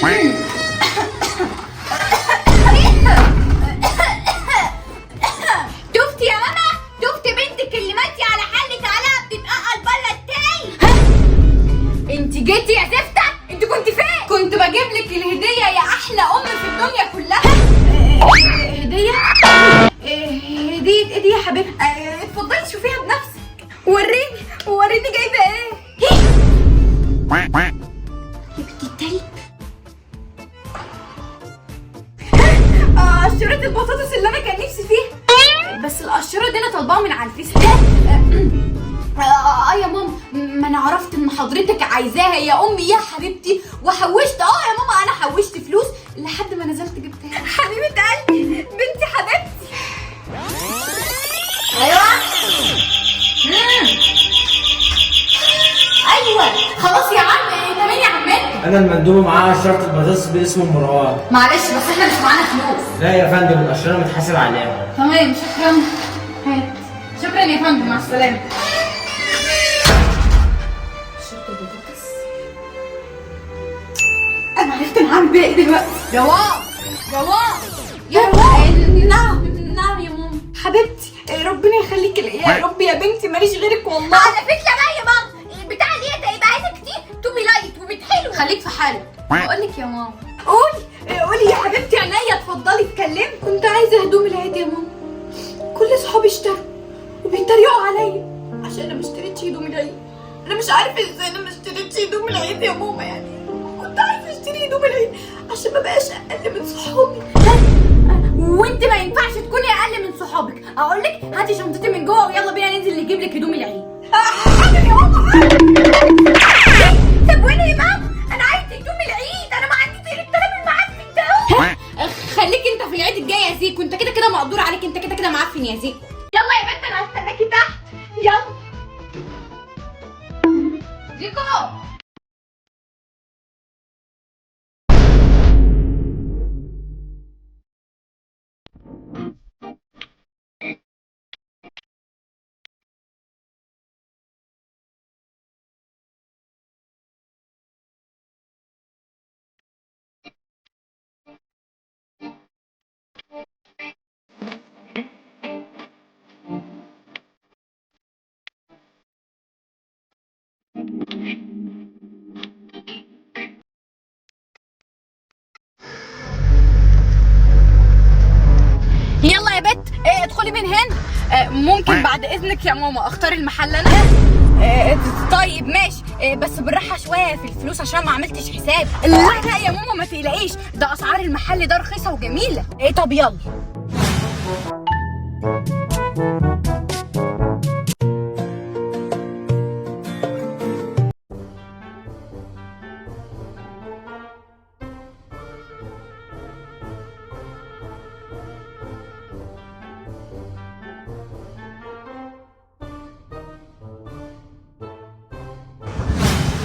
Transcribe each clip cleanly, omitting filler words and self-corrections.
شفتي يا ماما؟ شفت بنتك اللي ماشيه على حالك عليها بتتقل بره التاي؟ انت جيتي يا زفته؟ انت كنت فين؟ كنت بجيب لك الهديه يا احلى ام في الدنيا كلها. هديه؟ هديه ايه دي يا حبيبتي؟ اتفضلي شوفيها بنفسك. وريني جايبه ايه؟ جبتي التلج؟ قشرة البطاطس اللي انا كان نفسي فيها، بس القشرة دي انا طالباها من على الفيس. يا ماما، ما انا عرفت ان حضرتك عايزاها يا امي يا حبيبتي، وحوشت. يا ماما انا حوشت فلوس لحد ما نزلت جبتها. حبيبه قلبي، بنتي حبيبتي. ايوه خلاص يا عم. انت مين يا عماد؟ انا المندوب معاه قشرة البطاطس باسم مروان. معلش بس احنا مش معانا فلوس. لا يا فندم، القشرة متحاسب عليها. تمام شكرا. هات. شكرا يا فندم، مع السلامه. شرط البطاطس. انا عرفت انا هعمل بيها ايه دلوقتي. روان يا روان. نعم يا ماما. حبيبتي ربنا يخليكي ليا يا رب يا بنتي، ماليش غيرك والله. على فكره بقى يا ماما، البتاع دي هيبقى عايزه كتير تومي لايت وبتحلو. خليك في حالك. بقول لك يا ماما. قولي يا حبيبتي. عينيا اتفضلي اتكلمي. كنت عايزه هدوم العيد يا ماما. كل صحابي اشتروا وبيتريقوا عليا عشان انا ما اشتريتش هدوم العيد. انا مش عارفه ازاي انا ما اشتريتش هدوم العيد يا ماما. يعني كنت عايزه اشتري هدوم العيد عشان ما بقاش اقل من صحابي. وانت ما ينفعش تكوني اقل من صحابك. اقول لك هاتي شنطتي من جوه ويلا بينا ننزل نجيب لك هدوم العيد. حاضر يا ماما حاضر. طب وين يا ماما؟ انا عايزه هدوم العيد، انا ما عنديش غير الكلام المعفن ده. خليك انت في العيد الجاي يا زيكو، انت كده مقدور عليك، انت كده معفن يا زيكو. يلا يا بنت انا هستناكي تحت. يلا زيكو. يلا يا بت ادخلي من هنا. ممكن بعد اذنك يا ماما اختار المحل انا؟ طيب ماشي. بس بالراحه شويه في الفلوس عشان ما عملتش حساب. لا يا ماما ما تقلقيش، ده اسعار المحل ده رخيصه وجميله. طب يلا.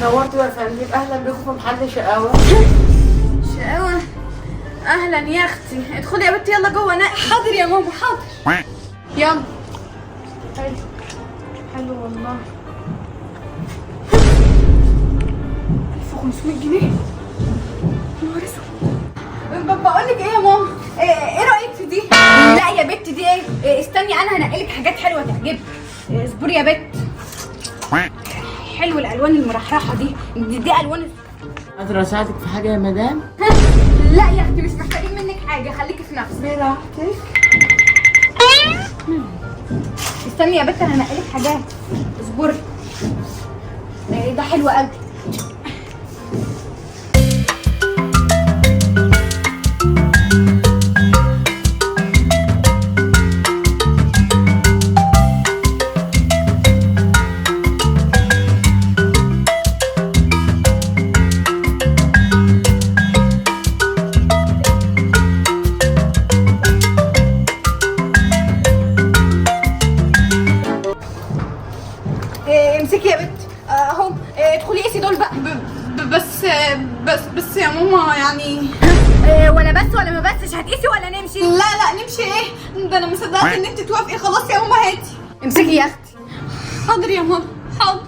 نورتوا يا فندم، اهلا بكم في محل شقاوه. شقاوة؟ اهلا يا اختي. ادخلي يا بنتي يلا جوه. حاضر يا ماما حاضر. يلا. حلو والله. 1500 جنيه. نهار اسود. بقول لك ايه يا ماما، ايه رايك في دي؟ لا يا بت دي ايه، استني انا هنقلك حاجات حلوه تعجبك. اصبري يا بت. حلو الالوان المرحرحه دي الوان. قادرة اساعدك في حاجه يا مدام؟ لا يا اختي مش محتاجين منك حاجه، خليكي في نفسك. براحتك. استني يا بت انا هنقلك حاجات. اصبري. ده حلو قوي. امسكي يا بنت اهو. ادخلي قيسي دول بقى. بس يا ماما يعني ولا بس ولا ما بسش، هتقيسي ولا نمشي؟ لا نمشي ايه ده، انا مصدقه ان انت توافقي. خلاص يا ماما هاتي. امسكي يا اختي. حاضر يا ماما حاضر.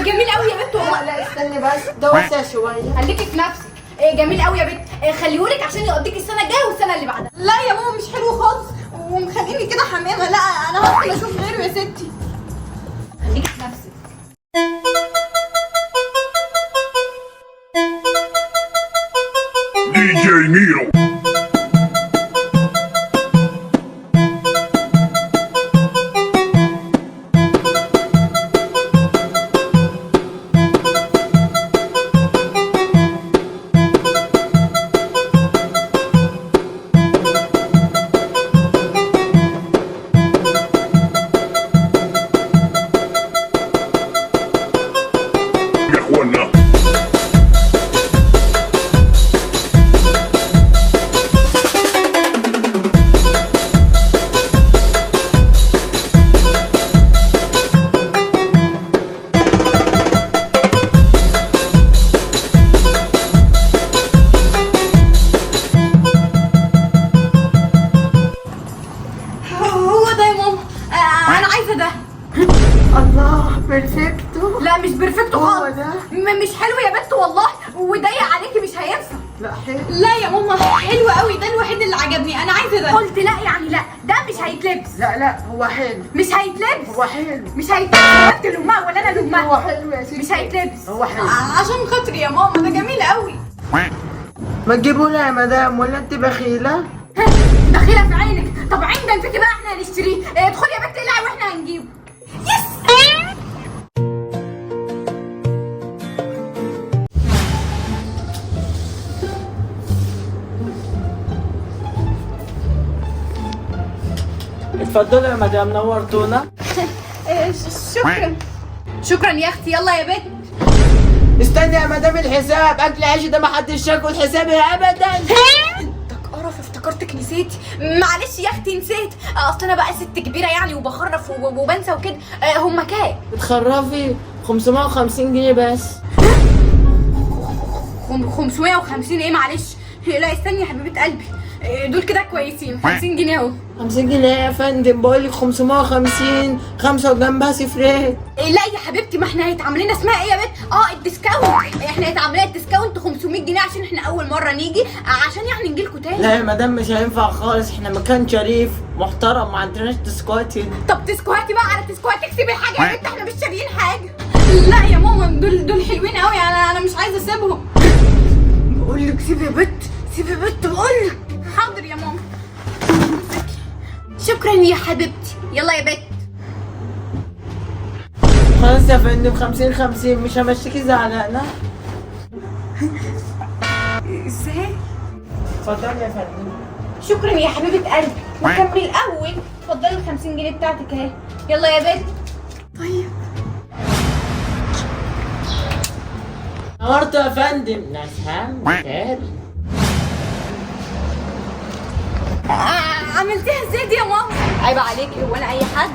جميل قوي يا بت والله. لا استني بس، ده واسع شويه. خليكي في نفسك. جميل قوي يا بت. خليهولك عشان يقضيك السنه الجايه والسنه اللي بعدها. لا يا ماما مش حلو خالص ومخليني كده حمامه. لا انا هدخل اشوف غيره يا ستي. خليكي في نفسك. DJ Nero. يا اخوانا هو ده يا ماما. انا عايزه ده. الله بيرفكتو. لا مش بيرفكتو هو خالص. ده؟ مش حلو يا بت والله، وضيق عليكي مش هينفع. لا حلو. لا يا ماما حلو قوي، ده الوحيد اللي عجبني. انا عايزه ده. قلت لا يعني لا، ده مش هيتلبس. لا هو حلو. مش هيتلبس. هو حلو. مش هيتلبس. انت لامها ولا انا هو لامها؟ حلو يا ستي. مش هيتلبس. هو حلو. عشان خاطري يا ماما، ده جميل قوي. ما تجيبونا يا مدام ولا انت بخيله؟ دخيله في عينك. طب عين ده انت بقى احنا هنشتريه. ادخلي يا بت العب واحنا هنجيبه. يس. اتفضلوا يا مدام، نورتونا. شكرا. شكرا يا اختي. يلا يا بت. استني يا مدام، الحساب اكل عيش ده ما حدش ياكل حسابي ابدا. ده قرف، افتكرتك نسيتي. معلش يا اختي نسيت. اصل انا بقى ست كبيره يعني وبخرف وبنسى وكده. هما كام؟ بتخرفي 550 جنيه بس. 550 ايه معلش. لا استني يا حبيبه قلبي. دول كده كويسين. 50 جنيه اهو. 50 جنيه يا فندم، بقول لك 550، خمسة وجنبها صفرين. لا يا حبيبتي، ما احنا هيتعمل لنا اسمها ايه يا بنت؟ الديسكاونت. احنا هيتعمل لنا الديسكاونت 500 جنيه عشان احنا اول مره نيجي، عشان يعني نجي لكم تاني. لا يا مدام مش هينفع خالص، احنا مكان شريف محترم ما عندناش ديسكوات هنا. طب تسكواتي بقى على تسكوات، تكسبي حاجه يا بنت، احنا مش شاريين حاجه. لا يا ماما، دول حلوين قوي. انا مش عايزه اسيبهم. بقول لك سيبي يا بت، سيبي يا بت بقول لك. حاضر يا ماما. شكرا يا حبيبتي. يلا يا بت. خلاص يا فندم، 50 مش همشيكي زعلانة. ازاي؟ اتفضلي يا فندم. شكرا يا حبيبه قلبي. نكمل الاول. اتفضلي ال 50 جنيه بتاعتك اهي. يلا يا بت. طيب نورت يا فندم. نفهم خير. عملتيها ازاي دي يا ماما؟ عيب عليكي، هو انا اي حد؟